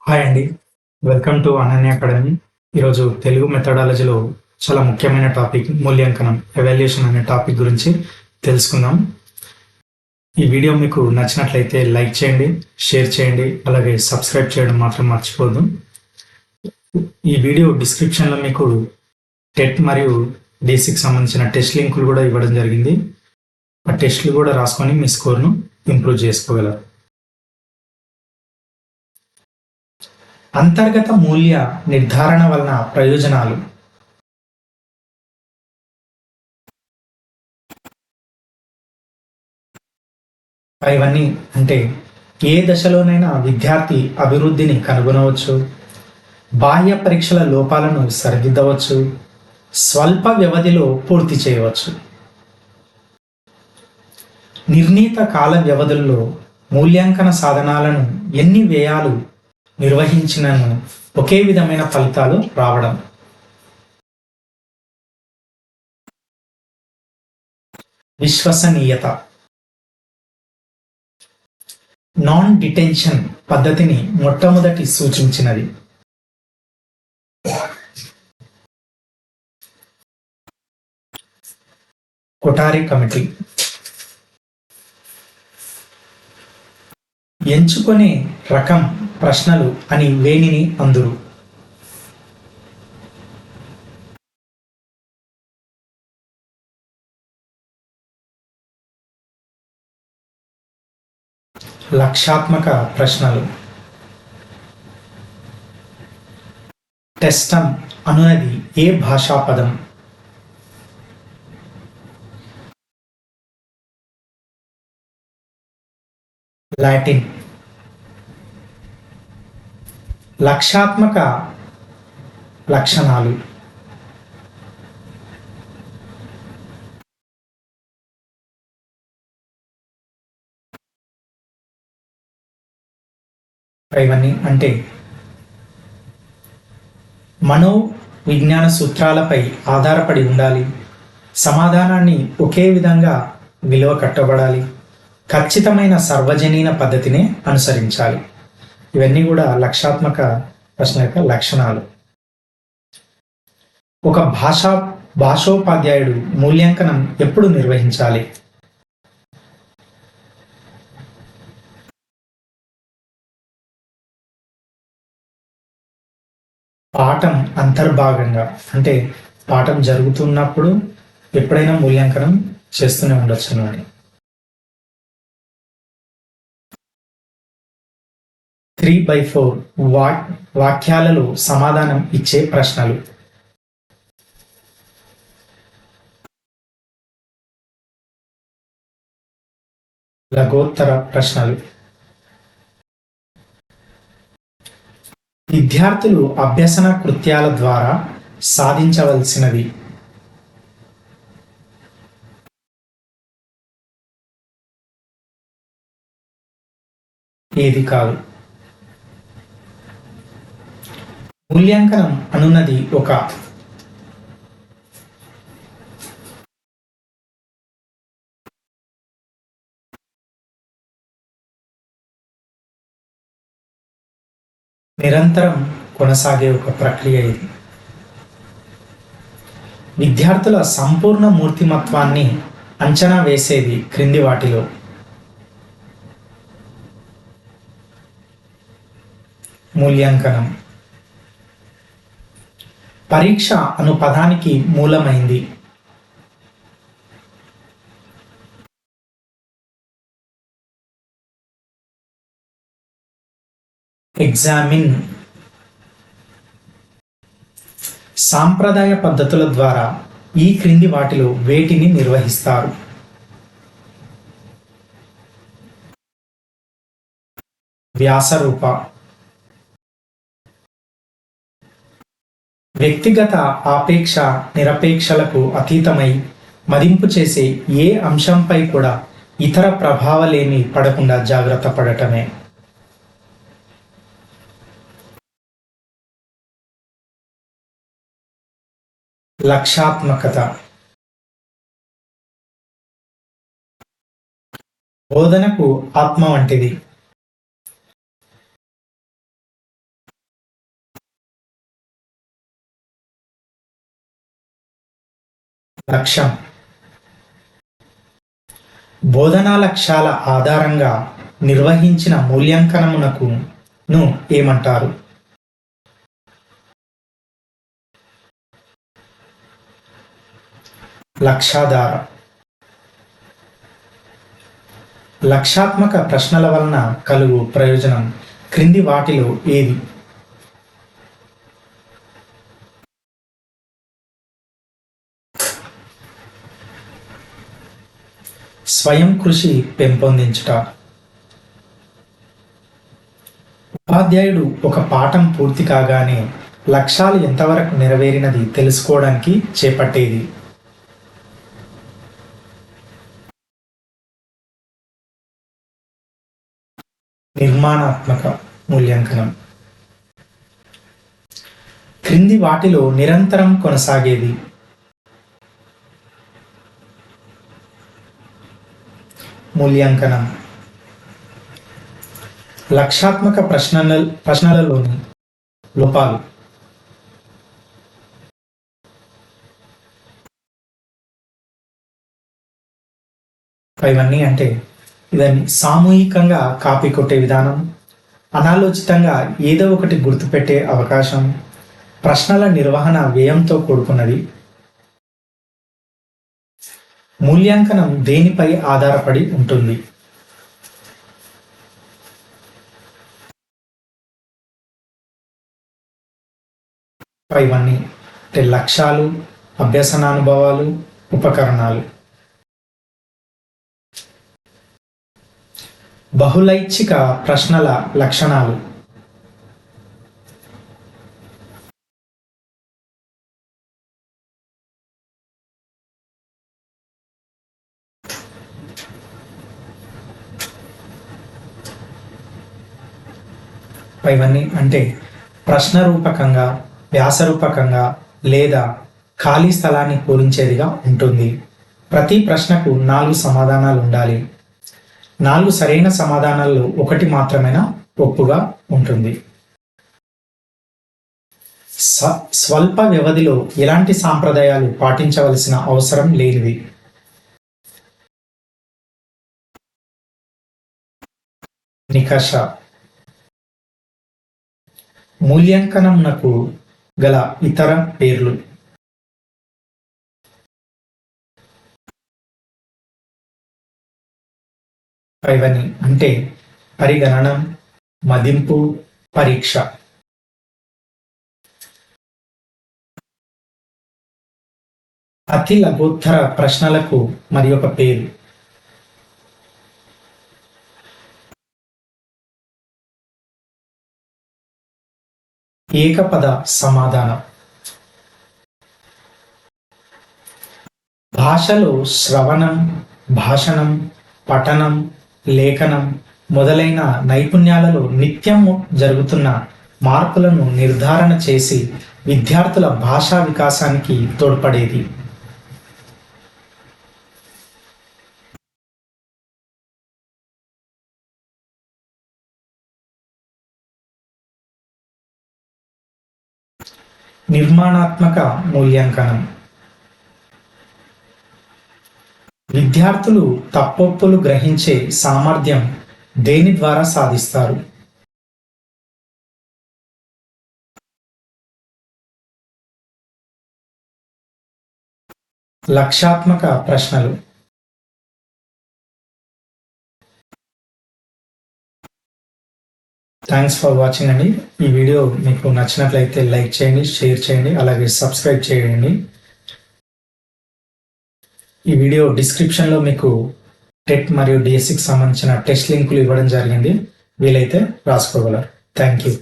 Hi అండి. Welcome to Ananya academy. ఈరోజు తెలుగు మెథడాలజీలో చాలా ముఖ్యమైన టాపిక్ మూల్యాంకనం, ఎవాల్యుయేషన్ అనే టాపిక్ గురించి తెలుసుకుందాం. ఈ వీడియో మీకు నచ్చినట్లయితే లైక్ చేయండి, షేర్ చేయండి, అలాగే సబ్స్క్రైబ్ చేయడం మాత్రం మర్చిపోద్దు. ఈ వీడియో డిస్క్రిప్షన్లో మీకు టెట్ మరియు డేసిక్ సంబంధించిన టెస్ట్ లింకులు కూడా ఇవ్వడం జరిగింది. ఆ టెస్ట్లు కూడా రాసుకొని మీ స్కోర్ను ఇంప్రూవ్ చేసుకోగలరు. అంతర్గత మూల్య నిర్ధారణ వలన ప్రయోజనాలు. ఇవన్నీ అంటే ఏ దశలోనైనా విద్యార్థి అభివృద్ధిని కనుగొనవచ్చు, బాహ్య పరీక్షల లోపాలను సరిదిద్దవచ్చు, స్వల్ప వ్యవధిలో పూర్తి చేయవచ్చు. నిర్ణీత కాల వ్యవధుల్లో మూల్యాంకన సాధనాలను ఎన్ని వ్యయాలు నిర్వహించినను ఒకే విధమైన ఫలితాలు రావడం. విశ్వసనీయత. నాన్ డిటెన్షన్ పద్ధతిని మొట్టమొదటి సూచించినది. కొఠారి కమిటీ. ఎంచుకునే రకం ప్రశ్నలు అని వేనిని అందురు. లక్ష్యాత్మక ప్రశ్నలు. టెస్టమ్ అనునది ఏ భాషా పదం? లాటిన్. లక్ష్యాత్మక లక్షణాలు. ఇవన్నీ అంటే మనో విజ్ఞాన సూత్రాలపై ఆధారపడి ఉండాలి, సమాధానాన్ని ఒకే విధంగా విలువ కట్టబడాలి, ఖచ్చితమైన సర్వజనీన పద్ధతిని అనుసరించాలి. ఇవన్నీ కూడా లక్ష్యాత్మక ప్రశ్న యొక్క లక్షణాలు. ఒక భాషోపాధ్యాయుడు మూల్యాంకనం ఎప్పుడు నిర్వహించాలి? పాఠం అంతర్భాగంగా, అంటే పాఠం జరుగుతున్నప్పుడు ఎప్పుడైనా మూల్యాంకనం చేస్తూనే ఉండొచ్చు అన్నమాట. 3/4 వాక్యాలలో సమాధానం ఇచ్చే ప్రశ్నలు. లఘోత్తర ప్రశ్నలు. విద్యార్థులు అభ్యసన కృత్యాల ద్వారా సాధించవలసినవి. ఏది కాదు. మూల్యాంకనం అనున్నది ఒక నిరంతరం కొనసాగే ఒక ప్రక్రియ. ఇది విద్యార్థుల సంపూర్ణ మూర్తిమత్వాన్ని అంచనా వేసేది క్రింది వాటిలో. మూల్యాంకనం పరీక్ష అను పదానికి మూలమైంది. ఎగ్జామిన్ సాంప్రదాయ పద్ధతుల ద్వారా ఈ క్రింది వాటిలో వేటిని నిర్వహిస్తారు? వ్యాసరూప. వ్యక్తిగత ఆపేక్ష నిరపేక్షలకు అతీతమై మదింపు చేసే ఏ అంశంపై కూడా ఇతర ప్రభావాలేమీ పడకుండా జాగ్రత్త పడటమే. లక్ష్యాత్మకత. బోధనకు ఆత్మ వంటిది. లక్ష్యం. బోధనా లక్ష్యాల ఆధారంగా నిర్వహించిన మూల్యాంకనమునకు ఏమంటారు? లక్ష్యాధార. లక్ష్యాత్మక ప్రశ్నల వలన కలుగు ప్రయోజనం క్రింది వాటిలో ఏది? స్వయం కృషి పెంపొందించుట. ఉపాధ్యాయుడు ఒక పాఠం పూర్తి కాగానే లక్ష్యాలు ఎంతవరకు నెరవేరినది తెలుసుకోవడానికి చేపట్టేది. నిర్మాణాత్మక మూల్యాంకనం. క్రింది వాటిలో నిరంతరం కొనసాగేది. మూల్యాంకనం. లక్ష్యాత్మక ప్రశ్నలలోని లోపాలు. ఇవన్నీ అంటే ఇవన్నీ సామూహికంగా కాపీ కొట్టే విధానం, అనాలోచితంగా ఏదో ఒకటి గుర్తుపెట్టే అవకాశం, ప్రశ్నల నిర్వహణ వ్యయంతో కూడుకున్నది. మూల్యాంకనం దేనిపై ఆధారపడి ఉంటుంది? ఇవన్నీ అంటే లక్ష్యాలు, అభ్యసనానుభవాలు, ఉపకరణాలు. బహుళైచ్ఛిక ప్రశ్నల లక్షణాలు. ఇవన్నీ అంటే ప్రశ్న రూపకంగా, వ్యాసరూపకంగా లేదా ఖాళీ స్థలాన్ని పూరించేదిగా ఉంటుంది. ప్రతి ప్రశ్నకు 4 సమాధానాలు ఉండాలి. 4 సరైన సమాధానాల్లో 1 మాత్రమేనా ఒప్పుగా ఉంటుంది. స్వల్ప వ్యవధిలో ఎలాంటి సాంప్రదాయాలు పాటించవలసిన అవసరం లేనివి. నికష. మూల్యాంకనంనకు గల ఇతర పేర్లు. ఇవన్నీ అంటే పరిగణనం, మదింపు, పరీక్ష. అతి లఘోత్తర ప్రశ్నలకు మరి ఒక పేరు. ఏకపద సమాధానం. భాషలో శ్రవణం, భాషణం, పఠనం, లేఖనం మొదలైన నైపుణ్యాలలో నిత్యం జరుగుతున్న మార్పులను నిర్ధారణ చేసి విద్యార్థుల భాషా వికాసానికి తోడ్పడేది. నిర్మాణాత్మక మూల్యాంకనం. విద్యార్థులు తప్పొప్పులు గ్రహించే సామర్థ్యం దేని ద్వారా సాధిస్తారు? లక్ష్యాత్మక ప్రశ్నలు. థ్యాంక్స్ ఫర్ వాచింగ్ అండి. ఈ వీడియో మీకు నచ్చినట్లయితే లైక్ చేయండి, షేర్ చేయండి, అలాగే సబ్స్క్రైబ్ చేయండి. ఈ వీడియో డిస్క్రిప్షన్లో మీకు టెట్ మరియు డిఎస్సికి సంబంధించిన టెస్ట్ లింకులు ఇవ్వడం జరిగింది. వీలైతే రాసుకోగలరు. Thank you.